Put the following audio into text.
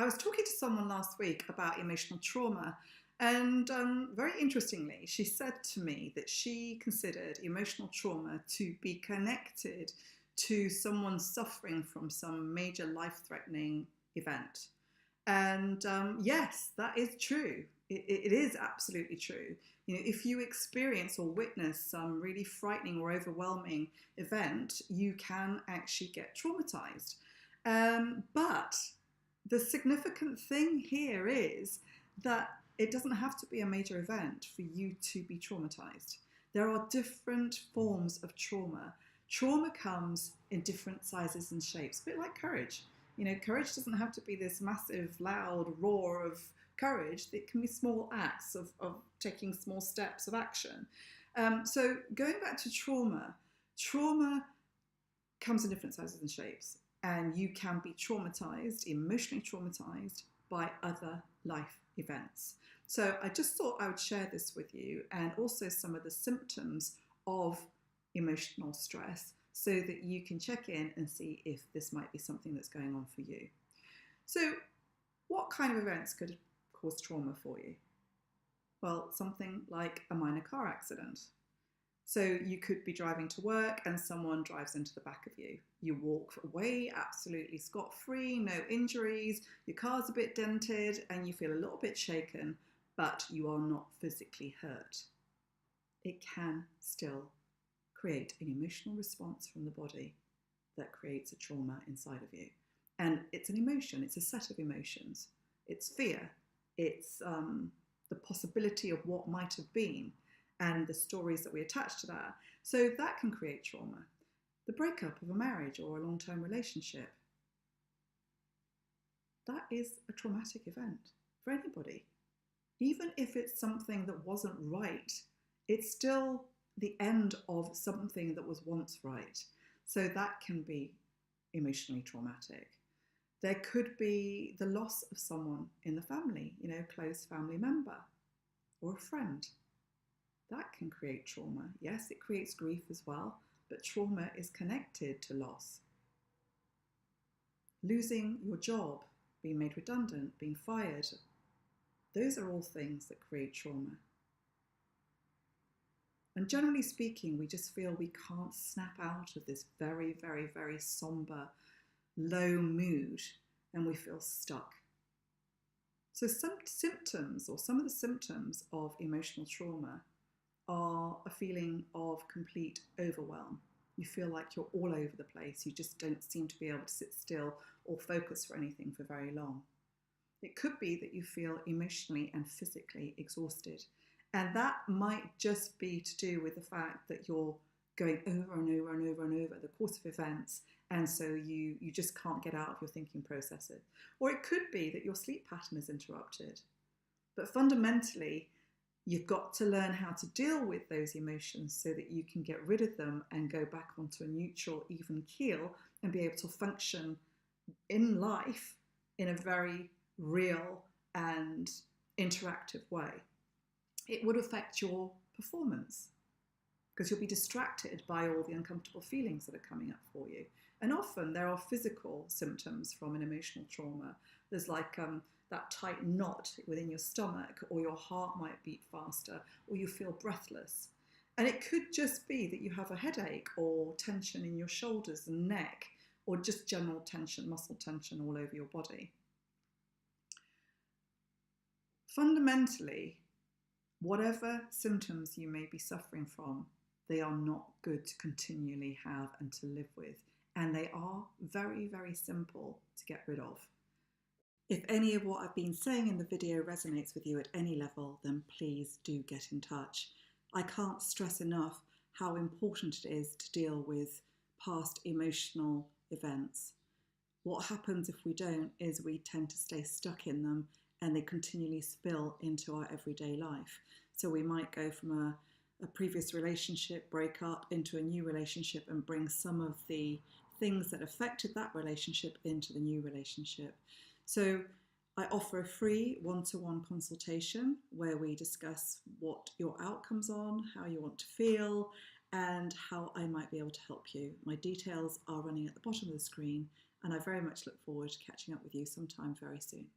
I was talking to someone last week about emotional trauma, and very interestingly, she said to me that she considered emotional trauma to be connected to someone suffering from some major life threatening event. And yes, that is true. It is absolutely true. You know, if you experience or witness some really frightening or overwhelming event, you can actually get traumatized. But the significant thing here is that it doesn't have to be a major event for you to be traumatized. There are different forms of trauma. Trauma comes in different sizes and shapes, a bit like courage. You know, courage doesn't have to be this massive, loud roar of courage. It can be small acts of taking small steps of action. So going back to trauma, trauma comes in different sizes and shapes, and you can be traumatized, emotionally traumatized by other life events. So I just thought I would share this with you, and also some of the symptoms of emotional stress, so that you can check in and see if this might be something that's going on for you. So what kind of events could cause trauma for you? Well, something like a minor car accident. So you could be driving to work and someone drives into the back of you. You walk away absolutely scot-free, no injuries, your car's a bit dented and you feel a little bit shaken, but you are not physically hurt. It can still create an emotional response from the body that creates a trauma inside of you. And it's an emotion, it's a set of emotions. It's fear, it's the possibility of what might have been, and the stories that we attach to that. So that can create trauma. The breakup of a marriage or a long-term relationship, that is a traumatic event for anybody. Even if it's something that wasn't right, it's still the end of something that was once right. So that can be emotionally traumatic. There could be the loss of someone in the family, you know, close family member or a friend. That can create trauma. Yes, it creates grief as well, but trauma is connected to loss. Losing your job, being made redundant, being fired, those are all things that create trauma. And generally speaking, we just feel we can't snap out of this very, very, very somber, low mood, and we feel stuck. So some symptoms, or some of the symptoms of emotional trauma, are a feeling of complete overwhelm. You feel like you're all over the place. You just don't seem to be able to sit still or focus for anything for very long. It could be that you feel emotionally and physically exhausted. And that might just be to do with the fact that you're going over and over and over and over the course of events, and so you just can't get out of your thinking processes. Or it could be that your sleep pattern is interrupted. But fundamentally, you've got to learn how to deal with those emotions so that you can get rid of them and go back onto a neutral, even keel and be able to function in life in a very real and interactive way. It would affect your performance because you'll be distracted by all the uncomfortable feelings that are coming up for you. And often there are physical symptoms from an emotional trauma. There's like that tight knot within your stomach, or your heart might beat faster, or you feel breathless. And it could just be that you have a headache or tension in your shoulders and neck, or just general tension, muscle tension all over your body. Fundamentally, whatever symptoms you may be suffering from, they are not good to continually have and to live with. And they are very, very simple to get rid of. If any of what I've been saying in the video resonates with you at any level, then please do get in touch. I can't stress enough how important it is to deal with past emotional events. What happens if we don't is we tend to stay stuck in them, and they continually spill into our everyday life. So we might go from a previous relationship, break up, into a new relationship and bring some of the things that affected that relationship into the new relationship. So I offer a free one-to-one consultation where we discuss what your outcomes are, how you want to feel, and how I might be able to help you. My details are running at the bottom of the screen, And I very much look forward to catching up with you sometime very soon.